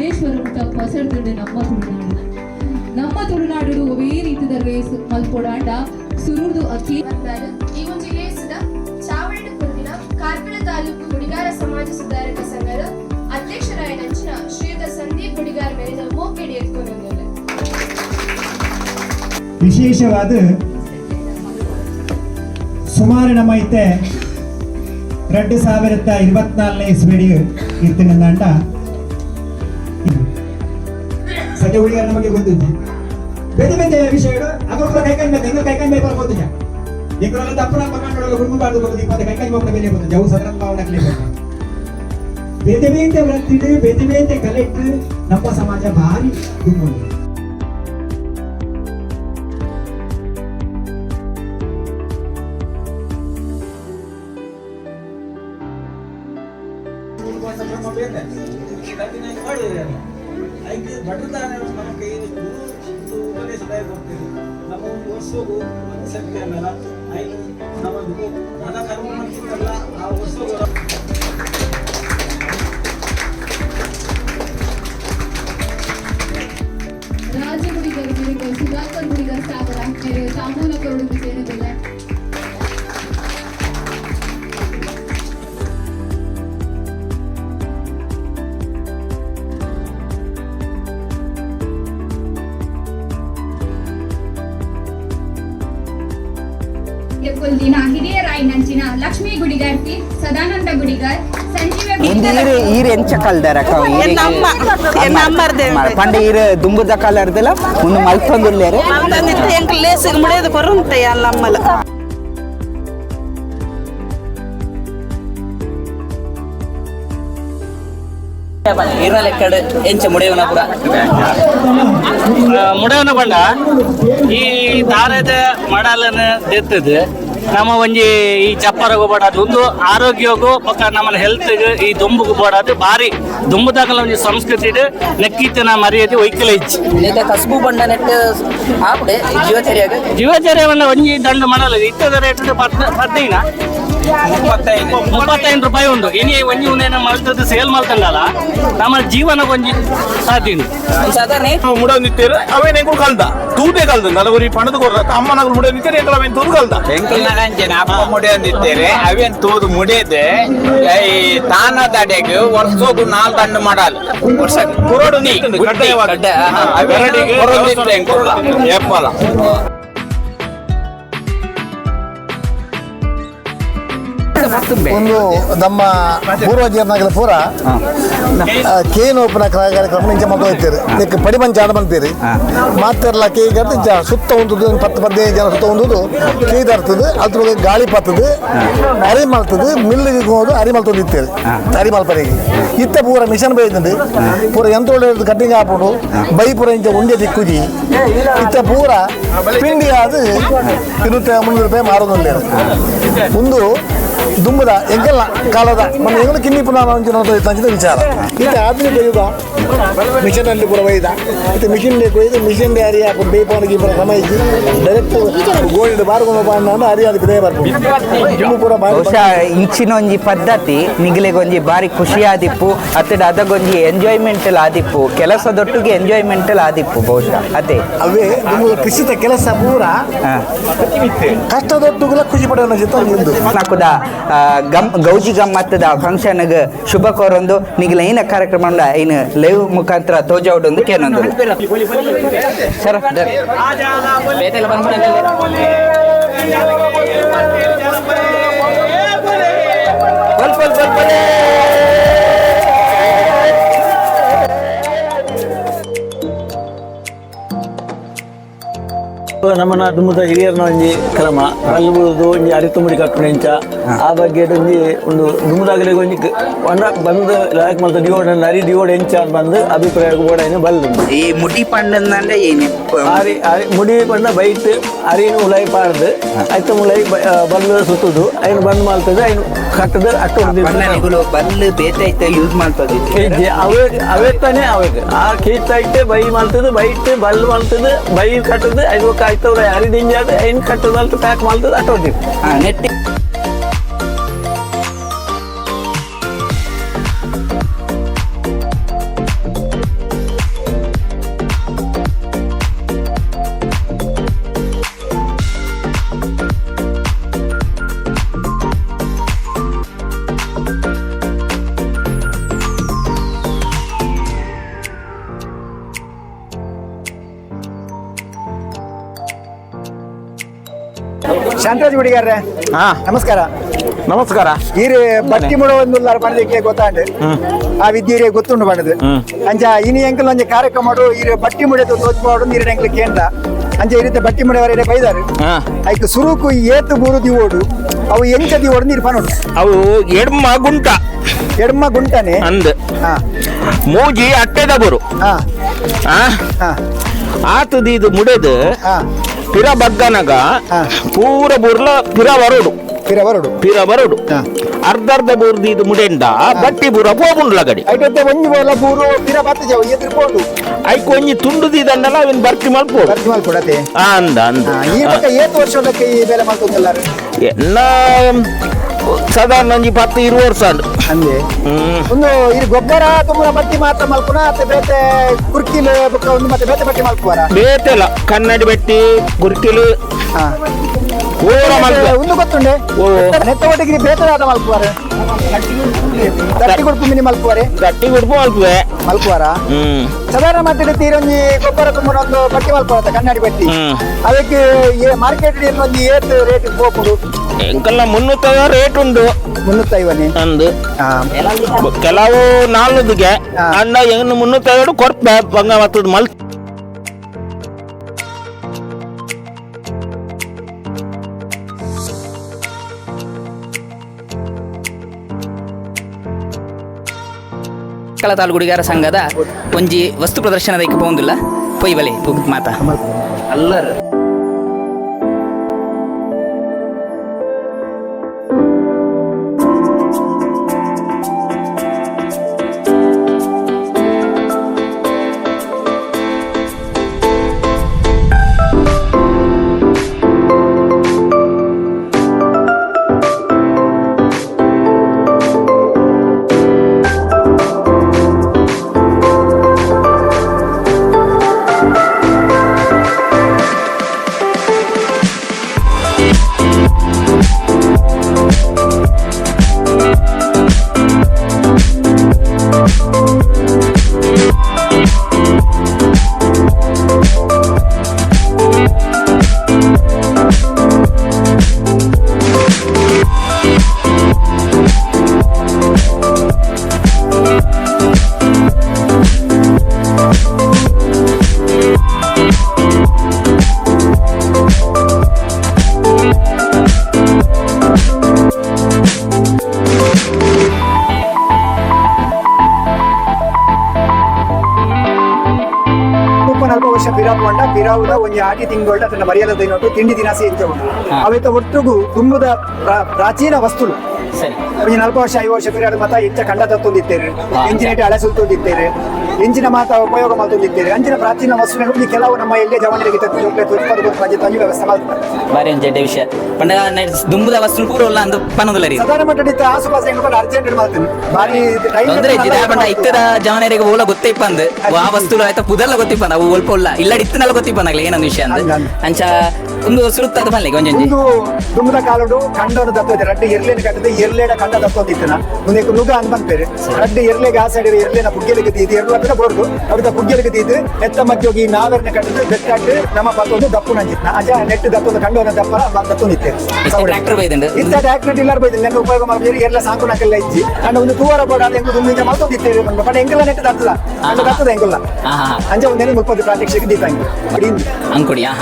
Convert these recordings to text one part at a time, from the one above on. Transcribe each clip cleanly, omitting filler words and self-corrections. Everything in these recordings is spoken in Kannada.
ಸಿದ್ದೇಶ್ವರ ಪಸಡ್ದು ನಮ್ಮ ತುಳುನಾಡು ಒವೇ ರೀತಿದ ರೇಸ್ ಮಲ್ಪೊಡಾಂಡ ಸುರುದು ಅಕ್ಕಿ ಈ ಮುಂಜಿಗೆ ಚಾವಡಿ ಕುರುವಿನ ಕಾರ್ಕಳ ತಾಲೂಕು ಗುಡಿಗಾರ ಸಮಾಜ ಸುಧಾರಕ ಸಂಘದ ಅಧ್ಯಕ್ಷರಾಯ ನಂಚಿನ ಶ್ರೀಯುತ ಸಂದೀಪ್ ಗುಡಿಗಾರ ಮೇಲೆ ಮೋಕೆಡಿ ಎತ್ಕೊಂಡು ವಿಶೇಷವಾದ ಸುಮಾರು ನಮ್ಮ ಐತೆ 2024 ಇಸ್ವಿಡಿ ಇರ್ತೀನಂದ ಸದ್ಯ ಹುಡುಗಿಯರು ನಮಗೆ ಗೊತ್ತಿದ್ದೆ ಬೇರೆ ಬೇರೆ ವಿಷಯಗಳು ಅದ್ರ ಕೈಕಂಡ್ ಹೆಂಗ ಕೈಕಂಡ್ ಬೇಕು ಗೊತ್ತಿಲ್ಲ ಈಗರೆಲ್ಲ ತಪ್ಪನ ಮಕ್ಕಳು ಹುಡುಗಬಾರ್ದು ಬರೋದು ಈಗ ಕೈಕಂಡ್ ಮಕ್ಕಳ ಮೇಲೆ ಬಂದು ಜವು ಸದನ ಭಾವನೆ ಬೇತೆ ಬೇತೆ ವೃತ್ತಿಡು ಬೇತೆ ಬೇತೆ ಕಲೆಕ್ಟ್ ನಮ್ಮ ಸಮಾಜ ಭಾರಿ ದುಡ್ಡು ರಾಜ್ಯ ಗುಡಿಗರು ಸುಧಾಕರ್ ಗುಡಿಗರ್ ಸಾಗರ ತಾಂಬೂಲ ಕೊರಡು ಸೇರಿದಿಲ್ಲ ದಿನ ಹಿರಿಯರಾಯಿ ನಂಚಿನ ಲಕ್ಷ್ಮೀ ಗುಡಿಗಾರ್ತಿ ಸದಾನಂದ ಗುಡಿಗಾರ್ ಪಂಡ ಈರು ದುಂಬುದ ಕಾಲರ್ದಲ್ಲ ಒಂದು ಮಲ್ತೊಂದುಲ್ಲೇರು ಮುಡಿಯೋದು ಕೊರಂತೆ ಅಲ್ಲಮ್ಮಲ ಇರಲೆಕ್ಕಡ ಎಂಚ ಮುಡಿಯವನ ಪುರ ಮುಡವನ ಬಂಡ ಈ ದಾರದ ಮಡಲನ್ನು ತೆತ್ತದು ನಮ್ಮ ಒಂಜಿ ಈ ಚಪ್ಪರಗು ಬೋಡಾದು ಒಂದು ಆರೋಗ್ಯಗೂ ಪಕ್ಕ ನಮ್ಮ ಹೆಲ್ತ್ಗೆ ಈ ದುಂಬುಗು ಬೋಡಾದು ಬಾರಿ ದುಂಬುದಾಗಲ ಒಂಜಿ ಸಂಸ್ಕೃತಿ ನೆಕ್ಕಿತ್ತಿನ ಮರ್ಯಾದೆ ಒಯ್ಕಲ ಇಚ್ಚಿ ಕಸ್ಬು ಬಂಡ ನೆಟ್ಟು ಆಪಡೆ ಜೀವಚರ್ಯ ಒಂಜಿ ದಂಡು ಮಾಡಲ್ಲ ಇತ್ತದ ರೇಟ್ 35 ರೂಪಾಯಿ ಉಂಟು ಇನಿ ಒಂಜಿ ಉಂದೇನ ಮಲ್ತದ್ದು ಸೇಲ್ ಮಲ್ತಂಗಲ್ಲ ನಮ್ಮ ಜೀವನ ಒಂಜಿ ಸಾಧ್ಯ ಮುಡನಿತ್ತೇರು ಅವೇ ನೆಂಕು ಕಲ್ದ ತೂತೆ ಕಲ್ದ ನಲವರಿ ಪಣದ ಕೊರ ಅಮ್ಮನಗಳು ಮುಡನಿತ್ತೇರು ಎಂಕಲ ಅವೇನು ತೂದು ಕಲ್ದ ಎಂಕಲ್ನಾಗಂಚೆನ ಅಪ್ಪ ಮುಡಿಯೊಂದಿತ್ತೇರೆ ಅವೇನು ತೂದು ಮುಡಿಯದೆ ಈ ತಾನ ತಡೆಗೆ ವರ್ಷಕ್ಕೂ 4 ದಂಡು ಮಾಡಲ್ಲ ವರ್ಷಕ್ಕೆ ಕೊರಡು ನಿಂತು ಕಡ್ಡಾಯವಾಗಿ ಕೊರೊಂದಿತ್ತು ಎಂಕಲ್ಲ ಎಪ್ಪಲ ಒಂದು ನಮ್ಮ ಪೂರ್ವಜರನಾಗಲ ಪೂರ ಕೇನು ಓಪನ ಕಾರ್ಯಕ್ರಮ ನಿಂಚ ಮಕ್ಕಳು ಇದಕ್ಕೆ ಪಡಿಮಂಚ ಆಡ ಬಂತೀರಿ ಮಾತೆಲ್ಲ ಕೇ ಗಡ್ಡ ಸುತ್ತ ಒಂದುದು 10-15 ಜನ ಸುತ್ತ ಒಂದುದು ಕೇ ತರ್ತದೆ ಅದ್ರ ಬಗ್ಗೆ ಗಾಳಿ ಪತ್ತದು ಅರಿ ಮಲ್ತದು ಮಿಲ್ಲಿಗೆ ಹೋದು ಅರಿ ಮಲ್ತದ್ದು ಇತ್ತೇರಿ ಅರಿ ಮಲ್ಪರಿಗೆ ಇತ್ತ ಪೂರ ಮಿಷನ್ ಬೈದಂಡು ಪೂರ ಎಂತ ಕಟ್ಟಿಂಗ್ ಹಾಕೊಂಡು ಬೈ ಪೂರ ಇಂಚ ಉಂಡೆ ದಿಕ್ಕುಜಿ ಇತ್ತ ಪೂರ ಪಿಂಡಿ ಅದು 200-300 ರೂಪಾಯಿ ಮಾರೋದಿಲ್ಲ ಒಂದು ದುಂಬುದ ಎಂಕಲ್ಲ ಕಾಲದ ನಮ್ಮ ಎಂಗಳು ಕಿನ್ನಿ ಪುನಃ ತಂಚಿದ ವಿಚಾರ ಇದು ಆಧುನಿಕ ಯುಗ ಮಿಷನಲ್ಲಿ ಪೂರ ಒಯ್ದ ಇದು ಮಿಷನ್ ಒಯ್ದು ಮಿಷನ್ ಅರಿ ಹಾಕೊಂಡು ಬೇಪವನಿಗೆ ಪೂರ ಸಮಯಿಸಿ ಡೈರೆಕ್ಟ್ ಗೋಲ್ಡ್ ಬಾರ್ಕೊಂಡು ಅರಿ ಅದು ಬಿದೇ ಬರ್ಬೋದು ಪೂರ ಇಂಚಿನ ಒಂಜಿ ಪದ್ಧತಿ ನಿಗಲಿಗೊಂಜಿ ಬಾರಿ ಖುಷಿ ಆದಿಪ್ಪು ಅತ್ತಡ ಅದಗೊಂಜಿ ಎಂಜಾಯ್ಮೆಂಟಲ್ ಆದಿಪ್ಪು ಕೆಲಸದೊಟ್ಟಿಗೆ ಎಂಜಾಯ್ಮೆಂಟಲ್ ಆದಿಪ್ಪು ಬಹುಶಃ ಅದೇ ಅವೇ ನಿಮ್ಮ ಕೃಷಿತ ಕೆಲಸ ಪೂರ ಕಷ್ಟದೊಟ್ಟಿಗೆಲ್ಲ ಖುಷಿ ಪಡೋಣ ಜೊತೆ ಮುಂದೆ ನಾಕುದ ಗೌಜಿ ಗಮ್ಮತ್ತದ ಫಂಕ್ಷನ್ಗೆ ಶುಭ ಕೋರೊಂದು ನಿಗಲ ಏನ ಕಾರ್ಯಕ್ರಮ ಇನ್ನು ಲೈವ್ ಮುಖಾಂತರ ತೋಜಾವುದೊಂದು ಕೇನೊಂದು ಸರ್ ನಮ್ಮನ ದುಮ್ಮದ ಹಿರಿಯರನ ಒಂಜಿ ಕ್ರಮ ಅಲ್ಲಿ ಬಿಡುದು ಒಂಜಿ ಅರಿತುಂಬಡಿ ಕಟ್ಟು ನೆಂಚ ಆ ಬಗ್ಗೆ ಒಂಜಿ ಒಂದು ದುಮ್ಮದಾಗಲಿಗೆ ಒಂಜಿ ಬಂದು ಲಾಯಕ್ ಮಾಡ್ತಾ ಡಿವೋಡ್ ಅರಿ ಡಿವೋಡ್ ಎಂಚ ಬಂದು ಅಭಿಪ್ರಾಯ ಕೂಡ ಬಲ್ಲು ಈ ಮುಡಿ ಪಂಡಂದ್ರೆ ಏನು ಅರಿ ಮುಡಿ ಪಂಡ ಬೈಟ್ ಅರಿನು ಉಲಾಯಿ ಪಾಡ್ದು ಆಯ್ತು ಮುಲಾಯಿ ಬಲ್ಲು ಸುತ್ತುದು ಐನು ಬಂದ್ ಮಾಡ್ತದೆ ಐನು ಕಟ್ಟದ ಅಟ್ಟು ಬಲ್ಲು ಬೇತೈತೆ ಯೂಸ್ ಮಾಡ್ತದೆ ಅವೇ ತಾನೇ ಅವಾಗ ಆ ಕೀತೈತೆ ಬೈ ಮಾಡ್ತದೆ ಬೈಟ್ ಬಲ್ ಮಾಡ್ತದೆ ಬೈ ಕಟ್ಟದು ಐದು ಆಯ್ತವ್ರೆ ಅರಿ ದಿಂಜಾದ ಐನು ಕಟ್ಟದಲ್ತು ಪ್ಯಾಕ್ ಮಾಡ್ತದೆ ಅಟ್ಟೋದಿ ನೆಟ್ಟಿ ಶಾಂತರಾಜ್ ಗುಡಿಗಾರ್ರೆ ನಮಸ್ಕಾರ. ನಮಸ್ಕಾರ. ಈರು ಬಟ್ಟಿ ಮುಡ ಒಂದು ಪಣದಕ್ಕೆ ಗೊತ್ತಾಂಡು ಆ ವಿದ್ಯೆ ಗೊತ್ತುಂಡು ಪಣದು ಅಂಚ ಇನಿ ಎಂಕಲ್ ಒಂಜಿ ಕಾರ್ಯಕ್ರಮ ಮಾಡು ಈರು ಬಟ್ಟಿ ಮುಡೆದು ತೋಚ್ಪಾಡು ನೀರು ಎಂಕಲ್ ಕೇಂದ್ರ ಅಂಚ ಈ ರೀತಿ ಬಟ್ಟಿ ಮುಡೆವರೆ ಬೈದಾರು ಐಕ್ ಸುರುಕು ಏತು ಬೂರು ದಿವೋಡು ಅವು ಎಂಚ ದಿವೋಡು ನೀರು ಪನೋಡು ಅವು ಎಡ್ಮ ಗುಂಟನೆ ಅಂದ್ ಮೂಜಿ ಅಟ್ಟೆದ ಬರು ಆತದ ಇದು ಮುಡೆದು ಪಿರ ಬಗ್ಗನಗ ಪೂರ ಬುರ್ಲ ಪಿರ ಬರೋಡು ಅರ್ಧ ಬೂರ್ದು ಇದು ಮುಡೆಂಡ ಬಟ್ಟಿ ಬೂರ ಹೋಗುಂಡ್ಲ ಗಡಿ ಒಂಜಿ ಬೋಲ ಬೂರು ಪಿರ ಬತ್ತಜಾವು ಎದುರ್ಕೊಂಡು ಐಕ್ ಒಂಜಿ ತುಂಡುದಿದನ್ನೆಲ್ಲ ಅವನ್ ಬರ್ತಿ ಮಲ್ಪೋಡತೆ ಅಂದ ಈ ಪಕ್ಕ ಏತು ವರ್ಷದಕ್ಕೆ ಈ ಬೆಲೆ ಮಾಡ್ಕೊಂಡಲ್ಲಾರು ಎಲ್ಲ ಸಾಧಾರಣ ಒಂಜಿ 10-20 ವರ್ಷ ಅಂದೆ ಒಂದು ಇದು ಗೊಬ್ಬರ ತುಂಬ ಬಟ್ಟಿ ಮಾತ್ರ ಮಲ್ಪುನ ಮತ್ತೆ ಬೇತೆ ಕುರ್ಕಿಲು ಒಂದು ಮತ್ತೆ ಬೇತೆ ಬಟ್ಟಿ ಮಲ್ಪುವಾರ ಬೇತೆಲ್ಲ ಕನ್ನಡಿ ಬೆಟ್ಟಿ ಗುರ್ಕಿಲು ಒಂದು ಗೊತ್ತುಂಡೆ ನೆತ್ತ ಒಟ್ಟಿಗೆ ಬೇತರಾದ ಮಲ್ಪುವಾರೆ ಗಟ್ಟಿ ಗುಡ್ಪು ಮಿನಿ ಮಲ್ಪುವಾರೆ ಮಲ್ಪುವಾರ ಸಾಧಾರಣ ಮಟ್ಟಿಗೆ ತೀರೊಂಜಿ ಗೊಬ್ಬರ ತುಂಬ ಒಂದು ಬಟ್ಟಿ ಮಲ್ಪುವಾರ ಕನ್ನಡಿ ಬೆಟ್ಟಿ ಅದಕ್ಕೆ ಮಾರ್ಕೆಟ್ ಒಂಜಿ ಏತ್ ರೇಟ್ ಹೋಗ್ಬೋದು ಎಂಕಲ್ಲ 350 ರೇಟ್ ಉಂಟು 350 ಅಂದು ಕೆಲವು 4ಗೆ ಅಂಡ ಏನು 350 ಕೊರ್ಪೆ ಬಂಗ ಮತ್ತದ ಮಲ್ ಕಳತಾಳು ಗುಡಿಗಾರ ಸಂಘದ ಒಂಜಿ ವಸ್ತು ಪ್ರದರ್ಶನದ ಇಕ್ಕ ಪೋಂದಿಲ್ಲ ಪೊಯ್ ಬಲೆ ಮಾತಾ ಅಲ್ಲರು ಪಿರಾವುದ ಒಂಜಿ ಆಟಿ ತಿಂಗೊಳ್ಳ ತನ್ನ ಮರ್ಯಾದ ದಿನೊಟ್ಟು ತಿಂಡಿ ದಿನಾಸಿ ಎಂಚುಂಡು ಅವೆತ ಒಟ್ಟುಗು ತುಂಬುದ ಪ್ರಾಚೀನ ವಸ್ತುಲು ಒಂಜಿ 40 ವರ್ಷ 5 ವರ್ಷ ಪಿರಾಡ್ ಮಾತ ಇಂಚ ಕಂಡ ತತ್ತೊಂದಿತ್ತೇರು ಎಂಜಿನೇಟ್ ಹಳೆ ಸುಲ್ತೊಂದಿತ್ತೇರು ಎಂಜಿನ ಮಾತ ಉಪಯೋಗ ಮಾಡ್ತೊಂದಿತ್ತೇರು ಅಂಚಿನ ಪ್ರಾಚೀನ ವಸ್ತುಗಳು ಕೆಲವು ನಮ್ಮ ಎಲ್ಲೇ ಜವಾನರಿಗೆ ತಂಜಿ ವ್ಯವಸ್ಥೆ ಮಾಡ್ತಾರೆ ಬಾರಿ ಅಂಚೆ ವಿಷಯ ಪಂಡ ದುಂಬುದ ವಸ್ತು ಪೂರ ಇಲ್ಲ ಅಂದು ಪನ್ನದಲ್ಲ ರೀ ಸಾಧಾರಣ ಮಟ್ಟದ ಆಸುಪಾಸ ಹೆಂಗ್ ಅರ್ಜೆಂಟ್ ಮಾಡ್ತೀನಿ ಬಾರಿ ತೊಂದ್ರೆ ಇದ್ದಿದೆ ಪಂಡ ಇತ್ತದ ಜವಾನರಿಗೆ ಓಲ ಗೊತ್ತೈಪ ಅಂದ್ ಆ ವಸ್ತುಲು ಆಯ್ತಾ ಪುದರ್ಲ ಗೊತ್ತಿಪ್ಪ ಅವು ಒಲ್ಪ ಇಲ್ಲ ಇಲ್ಲ ಇತ್ತನೆಲ್ಲ ಗೊತ್ತಿಪ್ಪನಾಗ್ಲಿ ಏನೊಂದು ವಿಷಯ ಅಂದ್ ಅಂಚ ಒಂದು ಸುರುತ್ತದ ಬನ್ಲಿ ಒಂಜೊಂಜಿ ಒಂದು ದುಂಬುದ ಕಾಲುಡು ಕಂಡೋನು ದತ್ತೋದೆ ರಡ್ಡು ಎರ್ಲೇನ ಕಟ್ಟದೆ ಎರ್ಲೇನ ಕಂಡ ದತ್ತೋದಿತ್ತನ ಮುಂದೆ ನುಗ ಅನ್ಬಂತೇರು ರಡ್ಡು ಎರ್ಲೆಗೆ ಆ ಸೈಡ್ ಎರ್ಲೇನ ಪುಗ್ಗೆಲಿಗೆ ತೀದು ಎರಡು ಹತ್ರ ಬೋರ್ದು ಅವ್ರದ್ದು ಪುಗ್ಗೆಲಿಗೆ ತೀದು ಎತ್ತ ಮಧ್ಯೆ ಹೋಗಿ ನಾವೆರ್ನ ಕಟ್ಟದು ಬೆಟ್ಟಾಟ್ಟು ನಮ್ಮ ಪತ್ತೊಂದು ದಪ್ಪು ನಂಜಿತ್ನ ಅಜ ನೆಟ್ಟು ದತ್ತೊಂದು ಕಂಡೋನ ದಪ್ಪನ ದತ್ತೊಂದಿತ್ತೇರು ಟ್ರ್ಯಾಕ್ಟರ್ ಬೈದಂಡು ಇಂಥ ಟ್ರ್ಯಾಕ್ಟರ್ ಇಲ್ಲಾರ ಬೈದಿಲ್ಲ ನೆನ್ನೆ ಉಪಯೋಗ ಮಾಡಿದ್ರೆ ಎಲ್ಲ ಸಾಂಕುನಕ್ಕೆಲ್ಲ ಇಜ್ಜಿ ಅಂಡ್ ಒಂದು ತೂವರ ಬೋರ್ಡ್ ಅದು ಹೆಂಗ್ ದುಂಬಿಂಜ ಮಾಡ್ತೊಂದಿತ್ತೇರು ಬಟ್ ಹೆಂಗೆಲ್ಲ ನೆಟ್ಟು ದತ್ತದ ಅಂಡ್ ದತ್ತದ ಹೆಂಗಿಲ್ಲ ಅಂಜ ಒಂದೇನು 30 ಪ್ರಾತ್ಯಕ್ಷಿಕ ದೀಪ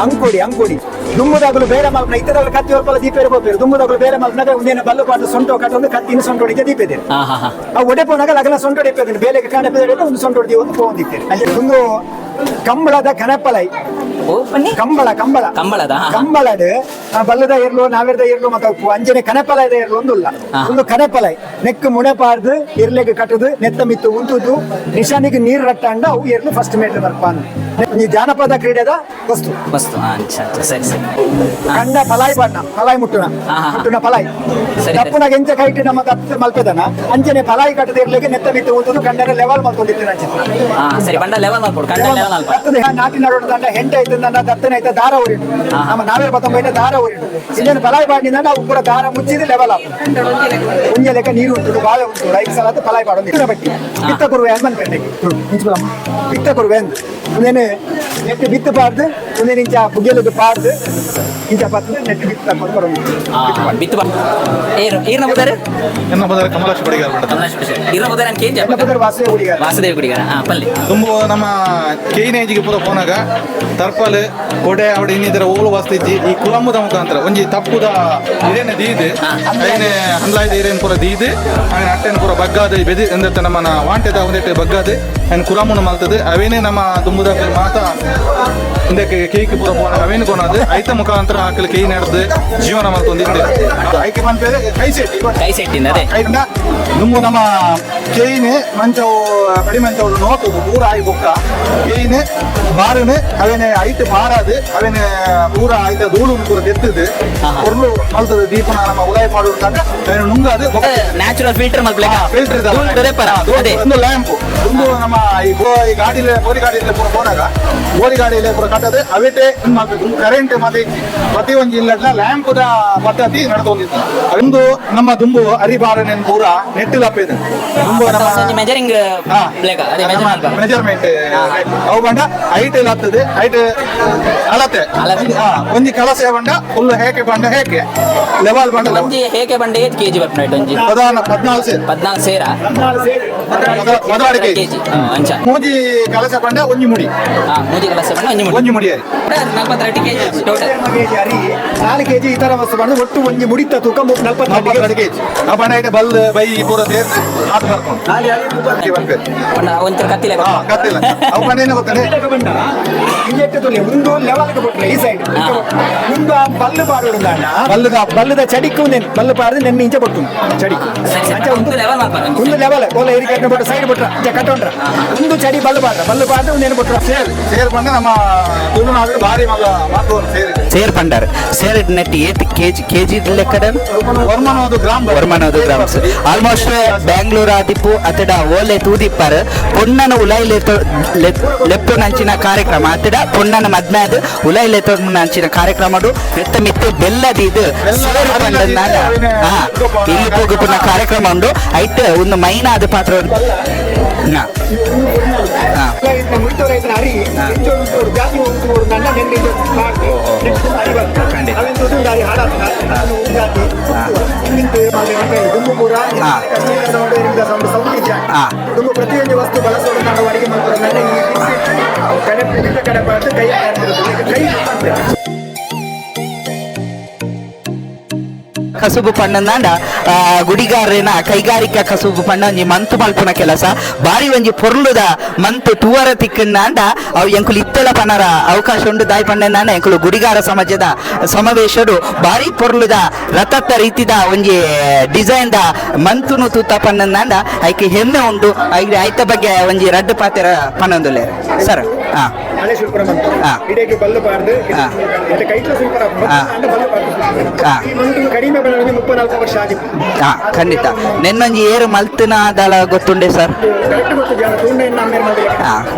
ಅಂಕೋಡಿ ದುಂಬುದಾಗಲು ಬೇರೆ ಮಲ್ಪನ ಇತರಲ್ಲ ಕತ್ತಿ ಹೊರಪಲ ದೀಪ ಇರಬೇಕು ದುಂಬುದಾಗಲು ಬೇರೆ ಮಲ್ಪನಾಗ ಒಂದೇನು ಬಲ್ಲು ಪಾಟು ಸೊಂಟು ಕಟ್ಟೊಂದು ಕತ್ತಿನ ಸೊಂಟೊಡಿಗೆ ದೀಪ ಇದೆ ಆ ಒಡೆಪೋನಾಗ ಲಗನ ಸೊಂಟೊಡಿ ಬೇಲೆಗೆ ಕಾಣೆ ಒಂದು ಸೊಂಟೊಡಿ ಒಂದು ಹೋಗಿದ್ದೇನೆ ಅಲ್ಲಿ ಒಂದು ಕಂಬಳದ ಕನಪಲೈ ಕಂಬಳದ ಬಲ್ಲದ ಇರ್ಲು ನಾವೆರ್ದ ಇರ್ಲು ಮತ್ತೆ ಅಂಜನೆ ಕನಪಲದ ಇರ್ಲು ಒಂದು ಕನಪಲೈ ನೆಕ್ ಮುಣೆಪಾರ್ದು ಇರ್ಲೆಗೆ ಕಟ್ಟದು ನೆತ್ತ ಮಿತ್ತು ಉಂಟುದು ನಿಶಾನಿಗೆ ನೀರು ರಟ್ಟಂಡ ಅವು ಇರ್ಲು ಫಸ್ಟ್ ಮೇಟರ್ ಬರ್ಪಾನು ಈ ಜಾನಪದ ಕ್ರೀಡೆದ ವಸ್ತು ಕಂಡ ಪಲಾಯಿ ಮುಟ್ಟುನ ಪಲಾಯಿ ತಪ್ಪುನಾಗ ಎಂಚ ಕೈಟ್ ನಮ್ಮ ಕತ್ತ ಮಲ್ಪೆದನ ಅಂಜನೆ ಪಲಾಯಿ ಕಟ್ಟದ ಇರ್ಲೆಗೆ ನೆತ್ತ ಮಿತ್ತು ಉಂಟುದು ಕಂಡನ ಲೆವೆಲ್ ಮಾಡ್ಕೊಂಡಿರ್ತೀನಿ ನಾಟಿ ನರೋಡ ದಂಡ ಹೆಂಟೆ ಐತೆ ದತ್ತನ ಐತೆ ದಾರ ಊರಿಡು ನಮ್ಮ ನಾವೇ ಬತ್ತೊಂಬೈತೆ ದಾರ ಊರಿಡು ಇನ್ನೇನು ಪಲಾಯಿ ಬಾಡಿನಿಂದ ನಾವು ಕೂಡ ದಾರ ಮುಚ್ಚಿದ್ರೆ ಲೆವೆಲ್ ಆಗ ಮುಂಜೆ ಲೆಕ್ಕ ನೀರು ಉಂಟು ಬಾವೆ ಉಂಟು 5 ಸಲ ಪಲಾಯಿ ಬಾಡೋದು ಬಟ್ಟಿ ಬಿತ್ತ ಕೊರುವೆ ಅಂದ್ ಬಂದ್ಪೇಟೆಗೆ ಬಿತ್ತ ಕೊರುವೆ ಅಂದ್ ಅದೇನು ನೆಟ್ಟು ಬಿತ್ತಬಾರ್ದು ಒಂದೇ ಇಂಚ ಬುಗ್ಗೆಲದು ಪಾರ್ದು ಇಂಚ ಪತ್ತು ನೆಟ್ಟು ಬಿತ್ತು ಈರ್ನ ಬುದಾರೆ ಎನ್ನ ಬದಲು ಕಮಲಾಶ್ ಬಡಿಗಾರ್ ಈರ್ನ ಬುದಾರೆ ಕೇಂಜ ವಾಸುದೇವ ಗುಡಿಗಾರ ಪಲ್ಲಿ ತುಂಬು ನಮ್ಮ ಕೇನೇಜಿಗೆ ಪೂರ ಪೋನಾಗ ತರ್ಪಲ್ ಕೊಡೆ ಅವಡೆ ಇನ್ನಿತರ ಓಲು ವಾಸ್ತಿಜ್ಜಿ ಈ ಕುಲಮ್ಮದ ಮುಖಾಂತರ ಒಂಜಿ ತಪ್ಪುದ ಇರೇನೆ ದೀದು ಐನೆ ಹಂದ್ಲಾಯ್ದ ಇರೇನ್ ಪೂರ ದೀದು ಆಯ್ನ ಅಟ್ಟೆನ ಪೂರ ಬಗ್ಗಾದ ಬೆದಿ ಎಂದತ್ತ ನಮ್ಮನ ವಾಂಟೆದ ಒಂದೆಟ್ಟು ಬಗ್ಗಾದ ಆಯ್ನ ಕುಲಮ್ಮನ ಮಲ್ತದೆ ಅವೇನೇ ನಮ್ಮ ದುಂಬುದ ಮಾತ ಇಂದಕ್ಕೆ ಕೇಕ್ ಪೂರ ಪೋನಾಗ ಅವೇನು ಕೊನದು ಐತ ಮುಖಾಂತರ ಆಕಲು ಕೈ ನಡೆದು ಜೀವನ ಮಲ್ತೊಂದಿದ್ದೆ ಐಕೆ ಬಂದ್ಮೇಲೆ ಕೈ ಸೆಟ್ಟಿಂದ ಅದೇ ಐದಿಂದ ದುಂಬು ನಮ್ಮ ಕೇಯಿನೆ ಮಂಚವು ಕಡಿ ಮಂಚವು ನೋಟುದು ಪೂರ ಆಯಿ ಬೊಕ್ಕ ಕೇಯಿನೆ ಬಾರನೆ ಅವೇನೆ ಐಟ್ ಮಾರಾದು ಅವೇನೆ ಪೂರ ಐತ ಧೂಳು ಪೂರ ತೆತ್ತದು ಕೊರ್ಲು ಮಲ್ತದ ದೀಪನ ನಮ್ಮ ಉಲಾಯ ಮಾಡುವುದು ಅವೇನು ನುಂಗಾದು ನ್ಯಾಚುರಲ್ ಫಿಲ್ಟರ್ ಫಿಲ್ಟರ್ ಒಂದು ಲ್ಯಾಂಪ್ ಒಂದು ನಮ್ಮ ಈ ಗಾಡಿಲೆ ಗೋರಿ ಗಾಡಿಲೆ ಪೂರ ಹೋದಾಗ ಗೋರಿ ಗಾಡಿಲೆ ಪೂರ ಕಟ್ಟದು ಅವೇಟೆ ಕರೆಂಟ್ ಮತ್ತೆ ಪ್ರತಿ ಒಂದು ಇಲ್ಲದ ಲ್ಯಾಂಪ್ದ ಪದ್ಧತಿ ನಡೆದೊಂದಿತ್ತು ಒಂದು ನಮ್ಮ ದುಂಬು ಅರಿಬಾರನೆ ಪೂರ ನೆಟ್ಟಿಲಪ್ಪಿದೆ ದುಂಬು ನಮ್ಮ ಮೆಜರಿಂಗ್ ಮೆಜರ್ಮೆಂಟ್ ಅವು ಬಂಡ ಹೈಟ್ ಎಲ್ಲ ಆಗ್ತದೆ ಹೈಟ್ ಅಳತೆ ಒಂಜಿ ಕೆಲಸ ಬಂಡ ಫುಲ್ ಹೇಗೆ ಬಂಡ ಹೇಗೆ ಲೆವೆಲ್ ಬಂಡ ಒಂಜಿ ಹೇಗೆ ಬಂಡೆ ಕೆಜಿ ಬರ್ಪುನೈಟ್ ಒಂಜಿ ಪ್ರಧಾನ 14 ಸೇರ ಮೊದಲಾಡಿ ಕೆಜಿ ಅಂಚ ಮೂಜಿ ಕೆಲಸ ಬಂಡ ಒಂಜಿ ಮುಡಿ ಮೂಜಿ ಕೆಲಸ ಬಂಡ ಒಂಜಿ ಮುಡಿ 42 ಕೆಜಿ ಟೋಟಲ್ 4 ಕೆಜಿ ಈ ತರ ವಸ್ತು ಬಂದು ಒಟ್ಟು ಒಂಜಿ ಮುಡಿತ ತೂಕ 42 ಕೆಜಿ ಆ ಬಂಡ ಐತೆ ಬಲ್ ಬೈ ಪೂರ ಸೇರ್ಸಿ ಹಾತ್ ಬರ್ಕೊಂಡು ಒಂಚೂರು ಕತ್ತಿಲೆ ಕತ್ತಿಲ್ಲ ಅವು ಬಂಡ ಏನು ಗೊತ್ತಾನೆ ಒಂದು ಲೆವೆಲ್ಗೆ ಬಿಟ್ರೆ ಈ ಸೈಡ್ ಒಂದು ಬಲ್ಲು ಪಾಡು ಬಲ್ಲದ ಚಡಿಕು ಬಲ್ಲು ಪಾಡ್ದು ನೆನ್ನೆ ಇಂಚ ಬಟ್ಟು ಚಡಿಕು ಒಂದು ಲೆವೆಲ್ ಕೋಲ ಏರಿ ಕಟ್ಟ ಬಿಟ್ಟು ಸೈಡ್ ಬಿಟ್ರ ಕಟ್ಟೊಂಡ್ರ ಒಂದು ಚಡಿ ಬಲ್ಲು ಪಾಡ್ದು ನೆನ್ ಬಿಟ್ರ ಸೇರ್ ಬಂಡ ನಮ್ಮ ತುಳುನಾಡು ಭಾರಿ ಮಗ ಮಾತು ಸೇರ್ ಪಂಡಾರ್ ಸೇರ್ ನೆಟ್ಟಿ ಏತ್ ಕೆಜಿ ಲೆಕ್ಕಡ ವರ್ಮನೋದು ಗ್ರಾಮ ಆಲ್ಮೋಸ್ಟ್ ಬ್ಯಾಂಗ್ಳೂರ್ ಆದಿಪ್ಪು ಅತಡ ಓಲೆ ತೂದಿಪ್ಪರ್ ಪೊನ್ನನ ಉಲೈ ಲೆಪ್ಪು ನಂಚಿನ ಕಾರ್ಯಕ್ರಮ ಅತಡ ಪೊನ್ನನ ಮದ್ನಾದ ಉಲೈ ಲೆತ್ತು ನಂಚಿನ ಕಾರ್ಯಕ್ರಮಡು ಎತ್ತ ಮಿತ್ತೆ ಬೆಲ್ಲದಿದು ಸೇರ್ ಪಂಡನಾದ ಇಲ್ಲಿ ಹೋಗುಪುನ ಕಾರ್ಯಕ್ರಮ ಉಂಡು ಐಟ್ ಒಂದು ಮೈನಾದ ಪಾತ್ರ ಪ್ರತಿಯೊಂದು ವಸ್ತು ಬಳಸೋದು ನಾವು ಅಡಿಗೆ ಮಾಡ್ತಾರೆ ಕಸುಬು ಪಣ್ಣಂದಾಂಡ ಗುಡಿಗಾರನ ಕೈಗಾರಿಕಾ ಕಸುಬು ಪಣ್ಣ ಒಂಜಿ ಮಂತು ಮಲ್ಪುನ ಕೆಲಸ ಬಾರಿ ಒಂಜಿ ಪೊರ್ಲುದ ಮಂತು ತೂವರ ತಿಕ್ಕಂದಾಂಡ ಅವು ಎಂಕುಲು ಇತ್ತೆಲ ಪನರ ಅವಕಾಶ ಉಂಡು ದಾಯಿ ಪಂಡಂದಾಂಡ ಎಂಕುಲು ಗುಡಿಗಾರ ಸಮಾಜದ ಸಮಾವೇಶಡು ಬಾರಿ ಪೊರ್ಲುದ ರಥತ್ತ ರೀತಿದ ಒಂಜಿ ಡಿಸೈನ್ ದ ಮಂತುನು ತೂತ ಪನ್ನಂದಾಂಡ ಐಕೆ ಹೆಮ್ಮೆ ಉಂಡು ಐತ ಬಗ್ಗೆ ಒಂಜಿ ರಡ್ಡು ಪಾತೆರ ಪನ್ನೊಂದುಲ್ಲೆ ಸರ್ ಹಳೆ ಶುಲ್ಪರ ಮಂತು ಇಡೇಗೆ ಬಲ್ಲು ಪಾಡ್ದು ಕೈಟ್ಲ ಶುಲ್ಪರ ಈ ಮಂತು ಕಡಿಮೆ ಬೆಳೆದ 34 ವರ್ಷ ಆಗಿ ಖಂಡಿತ ನೆನ್ನೊಂಜಿ ಏರು ಮಲ್ತನ ದಳ ಗೊತ್ತುಂಡೆ ಸರ್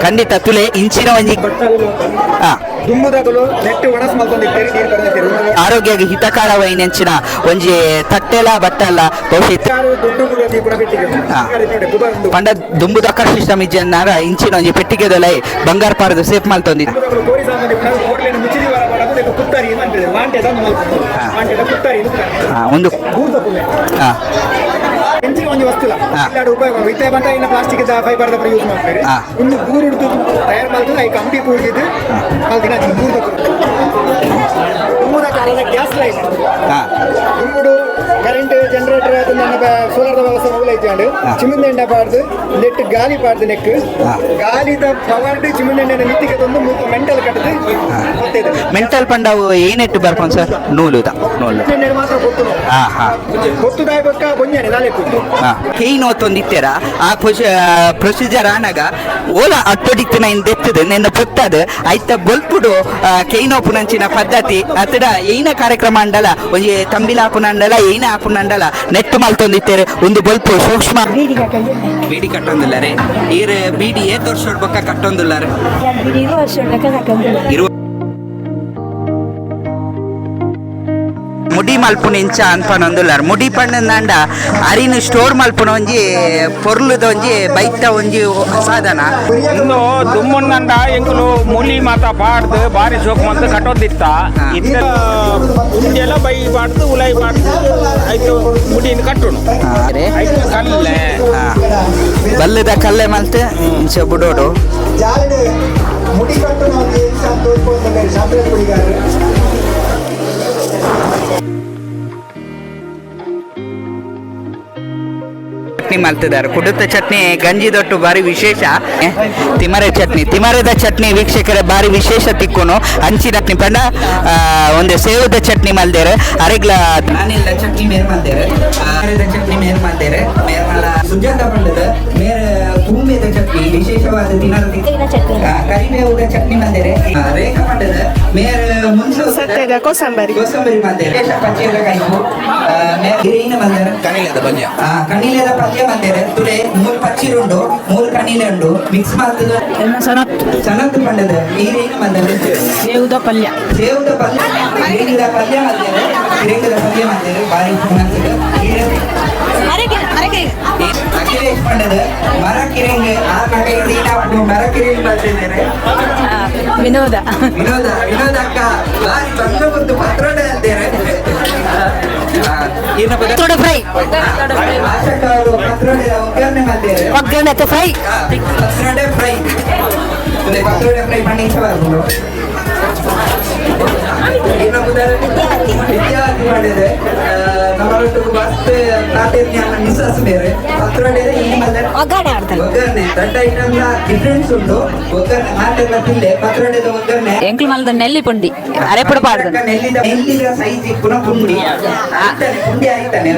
ಖಂಡಿತ ತುಲೆ ಇಂಚಿನ ಒಂಜಿ ದುಮ್ಮುದಗಳು ನೆಟ್ಟು ಒಣಸ್ ಮಲ್ಕೊಂಡಿದ್ದೇವೆ ನೀರು ಬರೆದಿದ್ದೇವೆ ಆರೋಗ್ಯಕ್ಕೆ ಹಿತಕಾರವೈನೆಂಚಿನ ಒಂಜಿ ತಟ್ಟೆಲ ಬಟ್ಟಲ್ಲ ಪಂಡ ದುಂಬು ದಕ್ಕರ ಸಿಸ್ಟಮ್ ಇಜ್ಜನ್ನಾರ ಇಂಚಿನ ಒಂಜಿ ಪೆಟ್ಟಿಗೆದಲೈ ಬಂಗಾರ ಪಾರದು ಸೇಫ್ ಮಲ್ತೊಂದಿದ್ದು ಒಂದು ಹೆಂಚಿನ ಒಂದು ವಸ್ತು ಉಪಯೋಗ ಇತ್ತೆ ಬಂದ ಇನ್ನು ಪ್ಲಾಸ್ಟಿಕ್ ಫೈಬರ್ ಯೂಸ್ ಮಾಡ್ತಾರೆ ಒಂದು ಗೂರು ಹಿಡಿದು ತಯಾರು ಮಾಡ್ತಾರೆ ಈ ಕಂಪಿ ಪೂಡಿದ್ದು ದಿನ ಗೂರು ಕಾಲದ ಗ್ಯಾಸ್ ಲೈನ್ ಗುಮ್ಮುಡು ಕರೆಂಟ್ ಜನರೇಟರ್ ಅದನ್ನ ಸೋಲಾರ್ದ ವ್ಯವಸ್ಥೆ ಮೊದಲು ಇಟ್ಕೊಂಡು ಚಿಮಿಂದ ಎಂಡ ಪಾಡ್ದು ನೆಟ್ ಗಾಲಿ ಪಾಡ್ದು ನೆಕ್ ಗಾಲಿದ ಪವರ್ಡ್ ಚಿಮಿಂದ ಎಂಡ ನಿತ್ತಿಗೆ ತಂದು ಮೆಂಟಲ್ ಕಟ್ಟದು ಮೆಂಟಲ್ ಪಂಡವು ಏನೆಟ್ಟು ಬರ್ಕೊಂಡು ಸರ್ ನೂಲುದ ನೂಲು ಮಾತ್ರ ಗೊತ್ತು ಗೊತ್ತುದಾಯ ಬೊಕ್ಕ ಬೊಂಜಾನೆ ನಾಳೆ ಕೇನು ತೊಂದಿತ್ತೆರ ಆ ಪ್ರೊಸೀಜರ್ ಆನಾಗ ಓಲ ಅಟ್ಟೊಡಿತ್ತಿನ ಇಂದೆತ್ತದು ನೆನ್ನ ಪೊತ್ತದ ಐತ ಬೊಲ್ಪುಡು ಕೇನೋಪುನಂಚಿನ ಪದ್ಧತಿ ಅತಡ ಏನ ಕಾರ್ಯಕ್ರಮ ಅಂಡಲ ಒಂಜಿ ತಂಬಿಲಾಪುನ ಅಂಡಲ ಏನ ಆಪುನ ಅಂಡಲ ನೆಟ್ಟು ಮಲ್ತೊಂದಿತ್ತೇರೆ ಒಂದು ಬೊಲ್ಪು ಸೂಕ್ಷ್ಮ ಬೀಡಿ ಕಟ್ಟೊಂದಿಲ್ಲರೆ ಈರ್ ಬೀಡಿ ಏತ್ ವರ್ಷ ಬೊಕ್ಕ ಕಟ್ಟೊಂದಿಲ್ಲರೆ ಮುಡಿ ಮಲ್ಪುನ ಇಂಚ ಅನ್ಪನೊಂದುಲ್ಲಾರ ಮುಡಿ ಪಣ್ಣಂದಾಂಡ ಅರಿನ ಸ್ಟೋರ್ ಮಲ್ಪುನ ಒಂಜಿ ಪೊರ್ಲುದ ಒಂಜಿ ಬೈತ ಒಂಜಿ ಸಾಧನ ಇಂದು ದುಮ್ಮುನ್ನಂಡ ಎಂಕುಲು ಮುಲಿ ಮಾತ ಪಾಡ್ದು ಬಾರಿ ಸೋಕು ಮಂತ್ ಕಟ್ಟೋದಿತ್ತ ಇಂದೆಲ್ಲ ಬೈ ಪಾಡ್ದು ಉಲೈ ಪಾಡ್ದು ಆಯ್ತು ಮುಡಿನ ಕಟ್ಟುನು ಆಯ್ತು ಕಲ್ಲೆ ಬಲ್ಲದ ಕಲ್ಲೆ ಮಲ್ತೆ ಇಂಚ ಬುಡೋಡು ಮುಡಿ ಕಟ್ಟು ನಾವು ತೋರ್ಕೊಂಡು ಶಾಂತ ಗುಡಿಗಾರರು ಚಟ್ನಿ ಮಾಡ್ತಿದ್ದಾರೆ ಕುಡುತ್ತ ಚಟ್ನಿ ಗಂಜಿ ದೊಟ್ಟು ಬಾರಿ ವಿಶೇಷ ತಿಮರೆ ಚಟ್ನಿ ತಿಮರೆದ ಚಟ್ನಿ ವೀಕ್ಷಕರೇ ಬಾರಿ ವಿಶೇಷ ತಿಕ್ಕೋನು ಹಂಚಿನ ಚಟ್ನಿ ಪಂಡ ಒಂದು ಸೇವದ ಚಟ್ನಿ ಮಲ್ದೇರೆ ಅರೆಗ್ಲ ನಾನಿಲ್ಲ ಚಟ್ನಿ ಮೇರ್ ಮಲ್ದೇರೆ ಚಟ್ನಿ ಮೇರ್ ಮಲ್ದೇರೆ ಮೇರ್ಮಲ ಸುಜಾತ ಪಂಡದ ಮೇರ್ ತುಂಬೆದ ಚಟ್ನಿ ವಿಶೇಷವಾದ ದಿನದ ಕರಿಬೇವುದ ಚಟ್ನಿ ಮಲ್ದೇರೆ ರೇಖಾ ಪಂಡದ ಮೇರ್ ಮುಂಚೆ ಕೋಸಂಬರಿ ಮಲ್ದೇರೆ ಪಚ್ಚೆದ ಕೈಪು ಹಿರಿನ ಮಲ್ದೇರೆ ಕಣಿಲದ ಪಲ್ಯ ಕಣಿಲದ ಪಲ್ಯ ಮಲ್ದೇರೆ ತುಡೆ 3 ಪಚ್ಚಿರುಂಡು 3 ಕಣಿಲೆ ಉಂಡು ಮಿಕ್ಸ್ ಮಾಡ್ತದ ಸನತ್ ಪಂಡದ ಹಿರಿನ ಮಲ್ದೇರೆ ಸೇವುದ ಪಲ್ಯ ಹಿರಿನ ಪಲ್ಯ ಮಲ್ದೇರೆ ಹಿರಿನ ಪಲ್ಯ ಮಲ್ದೇರೆ ಬಾರಿ ಮಾಡ್ತದ ಅಖಿಲೇಶ್ ಪಂಡದ ಮರಕಿರಿಂಗ್ ಆ ನಗೆ ಮರಕಿರಿಂಗ್ ಬರ್ತಿದ್ದಾರೆ ವಿನೋದ ಅಕ್ಕ ಬಾರಿ ಬಂದು ಬಂದು ಪತ್ರೋಡ ಅಂತಾರೆ ಪತ್ರೋಡ ಫ್ರೈ ಆಶಕ್ಕ ಅವರು ಪತ್ರೋಡ ಒಗ್ಗರಣೆ ಮಾಡ್ತಾರೆ ಒಗ್ಗರಣೆ ಫ್ರೈ ಪತ್ರೋಡ ಫ್ರೈ ಮಾಡಿ ಇಷ್ಟವಾಗ್ಬೋದು ವಿದ್ಯಾರ್ಥಿ ಮಾಡಿದೆ ನಮ್ಮೊಟ್ಟು ಬಸ್ ಪ್ರಾತಿನಿಧ್ಯ ಮಿಸಸ್ ಬೇರೆ ಪತ್ರೊಡೆ ಒಗ್ಗರಣೆ ದೊಡ್ಡ ಐಟಮ್ ಡಿಫ್ರೆನ್ಸ್ ಉಂಟು ಒಗ್ಗರಣೆ ಮಾತೆಲ್ಲ ತಿಲ್ಲೆ ಪತ್ರೊಡೆದ ಒಗ್ಗರಣೆ ಎಂಕ್ಲು ಮಲ್ದ ನೆಲ್ಲಿ ಪುಂಡಿ ಅರೆಪುಡ ಪಾಡ್ದು ನೆಲ್ಲಿದ ಸೈಜ್ ಪುನಃ ಪುಂಡಿ ಪುಂಡಿ ಆಯ್ತಾನೆ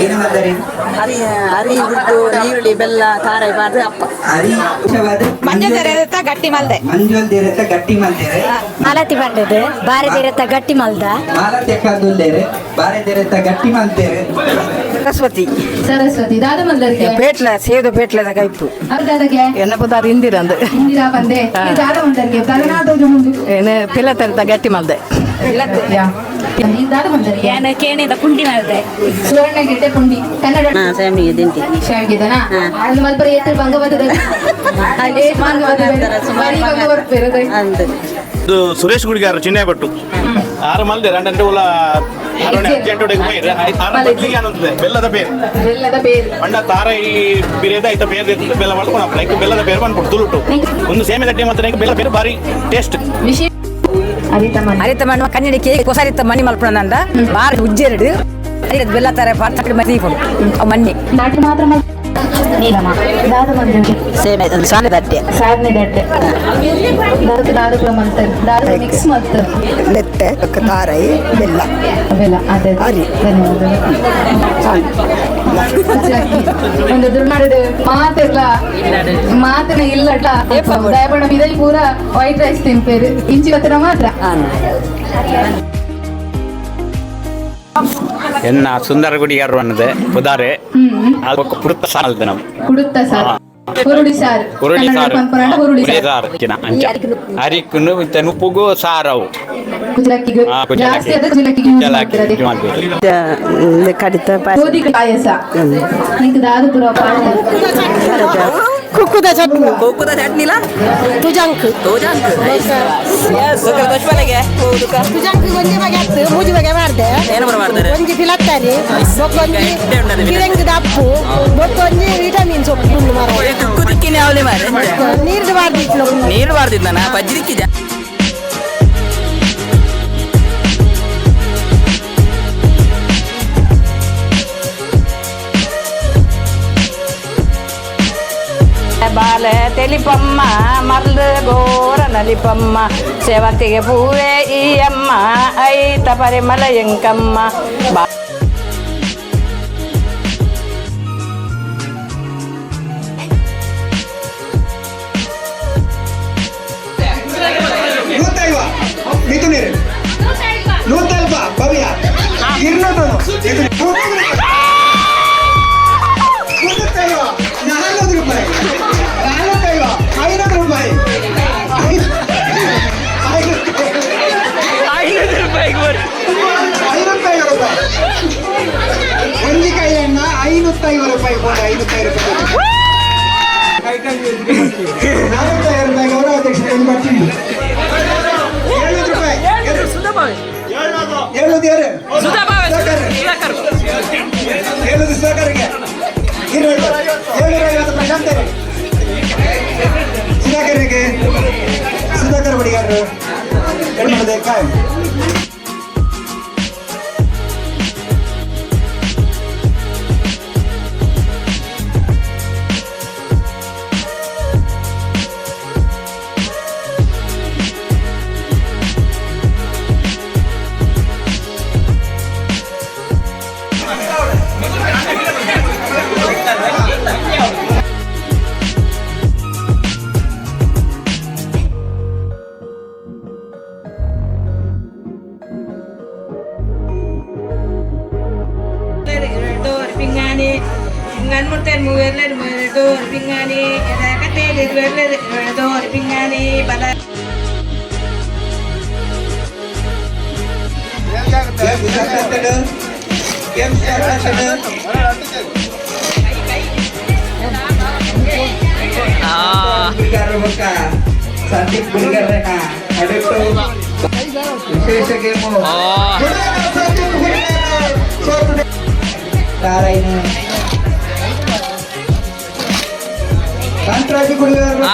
ಏನು ಮಾಡ್ತಾರೆ ಈರುಳ್ಳಿ ಬೆಲ್ಲ ಖಾರ ಪಾಡ್ದು ಅಪ್ಪ ಗಟ್ಟಿ ಮಲ್ದೆ ಮಂಜುಲ್ದಿರತ್ತ ಗಟ್ಟಿ ಮಲ್ದೇರೆ ಮಾಲತಿ ಪಂಡದು ಬಾರಿ ದಿರತ್ತ ಗಟ್ಟಿ ಮಲ್ದ ಮಾಲತಿ ಅಕ್ಕದುಲ್ಲೇರೆ ಬಾರಿ ದಿರತ್ತ ಗಟ್ಟಿ ಮಲ್ದೇರೆ ಸರಸ್ವತಿ ದಾದ ಮಲ್ಲರಿಗೆ ಪೇಟ್ಲ ಸೇದು ಪೇಟ್ಲದ ಕೈಪು ಅರ್ಧದಕ್ಕೆ ಎನ್ನ ಪುದಾರ ಇಂದಿರಂದು ಇಂದಿರಾ ಬಂದೆ ದಾದ ಮಲ್ಲರಿಗೆ ಪ್ರಗನಾಟೋಜ ಮುಂದು ಏನು ಪಿಲ್ಲ ತರದ ಗಟ್ಟಿ ಮಲ್ದೆ ದಾದ ಮಲ್ಲರಿಗೆ ಏನು ಕೇಣಿದ ಪುಂಡಿ ಮಲ್ದೆ ಸುವರ್ಣ ಗೆಡ್ಡೆ ಪುಂಡಿ ಕನ್ನಡ ಶಾವಿಗೆ ತಿಂತಿ ಶಾವಿಗೆದನಾ ಅದು ಮಲ್ಪರಿ ಎತ್ತು ಭಂಗವದ ಅಲ್ಲಿ ಇದು ಸುರೇಶ್ ಗುಡಿಗಾರ ಚಿನ್ನೆ ಬಟ್ಟು ಆರು ಮಲ್ದೆ ರಂಡಂಟೆ ಉಲ ಬೆಲ್ಲದ ಬೇರು ಪಂಡ ತಾರ ಈ ಬಿರಿಯದ ಐತ ಬೇರೆ ಬೆಲ್ಲ ಮಾಡ್ಕೊಂಡು ಬೆಲ್ಲದ ಬೇರು ಬಂದ್ಬಿಟ್ಟು ತುಳುಟು ಒಂದು ಸೇಮೆ ಗಡ್ಡೆ ಮತ್ತೆ ಬೆಲ್ಲ ಬೇರೆ ಬಾರಿ ಟೇಸ್ಟ್ ಅರಿತ ಮಣ್ಣು ಕನ್ನಡಿಕೆ ಕೊಸರಿತ ಮಣ್ಣಿ ಮಲ್ಪನಂದ ಬಾರಿ ಉಜ್ಜೆರಡು ಬೆಲ್ಲ ತರ ಪಾತ್ರ ಮತಿ ಕೊಡು ಮಣ್ಣಿ ನಾಟಿ ಮಾತ್ರ ನೀಲಮ್ಮ ದಾದ ಮಂದಿಗೆ ಸಾನೆ ದಟ್ಟೆ ದಾದ ಮಂತರ್ ದಾದ ಮಿಕ್ಸ್ ಮಾಡ್ತಾರೆ ಲೆತ್ತೆ ತಾರೈ ಬೆಲ್ಲ ಅದೇ ಒಂದು ದುಡ್ಡು ಮಾಡಿದ ಮಾತಿನ ಇಲ್ಲಟ ದಯಪಡ ಇದೈ ಪೂರ ವೈಟ್ ರೈಸ್ ತಿಂಪೇರು ಇಂಚಿ ಗೊತ್ತಿರ ಮಾತ್ರ ಎನ್ನ ಸುಂದರ ಗುಡಿಗಾರರು ಅನ್ನದೆ ಪುದಾರೆ ಕುಡುತ್ತ ಸಾಲದ ನಾವು ಕುಡುತ್ತ ಸಾರು ಹುರುಳಿ ಸಾರು ಹುರುಳಿ ಸಾರು ಅರಿಕುನು ಉಪ್ಪುಗು ಸಾರವು ಕುಜಲಕ್ಕಿಗೂ ಜಾಸ್ತಿ ಆದ ಕಡಿತ ಗೋಧಿ ಪಾಯಸ ನಿಂಗೆ ದಾದ ಪುರ ಕುಕ್ಕುದ ಚಟ್ನಿಲ ತುಜಂಕ್ ತುಜಂಕ್ ಒಂಜಿ ಬಗೆ ಹತ್ತು ಮೂಜಿ ಬಗೆ ಮಾಡ್ದೆ ಒಂಜಿ ಫಿಲತ್ತರಿ ಬೊಕ್ಕೊಂಜಿ ಕಿರಂಗಿ ದಪ್ಪು ಬೊಕ್ಕೊಂಜಿ ವಿಟಮಿನ್ ಸೊಪ್ಪು ನೀರು ಬಾರ್ದಿತ್ತು ನೀರು ಬಾರ್ದಿದ್ದ ನಾ ಬಜ್ರಿಕ್ಕಿದೆ ಬಾಲೆ ತೆಲಿಪಮ್ಮ ಮರ್ದ ಗೋರ ನಲಿಪಮ್ಮ ಸೇವಂತಿಗೆ ಪೂವೆ ಈ ಅಮ್ಮ ಐತ ಪರಿಮಳ ಎಂಕಮ್ಮ ₹500 50 ರೂಪಾಯಿ ಬೋಂಡ 500 ರೂಪಾಯಿ ಕೈ ಕೈ 4000 ರೂಪಾಯಿ ಗೌರವ ಅಧ್ಯಕ್ಷರಿಗೆ ಬರ್ತೀವಿ 700 ರೂಪಾಯಿ ಹೇಳುದು ಯಾರು ಹೇಳುದು ಸುಧಾಕರ್ಗೆ 750 ಪ್ರಶಾಂತರಿಗೆ ಸುಧಾಕರ್ ಬಡಿಗಾರರು ಏನು ಮಾಡಿದೆ ಕಾಯ್ Nganmurten muwerler dor pingani era kate dirwerler dor pingani bala Santik Budigar Reka ada itu ವಿಶೇಷ ಗೇಮು ತಾರೈನ ಕಾಂತರಾಜು ಗುಡಿಗಾರರು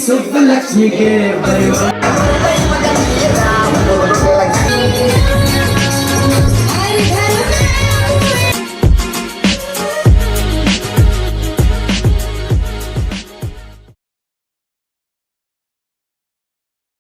ಸುಬ್ಬಲಕ್ಷ್ಮಿಗೆ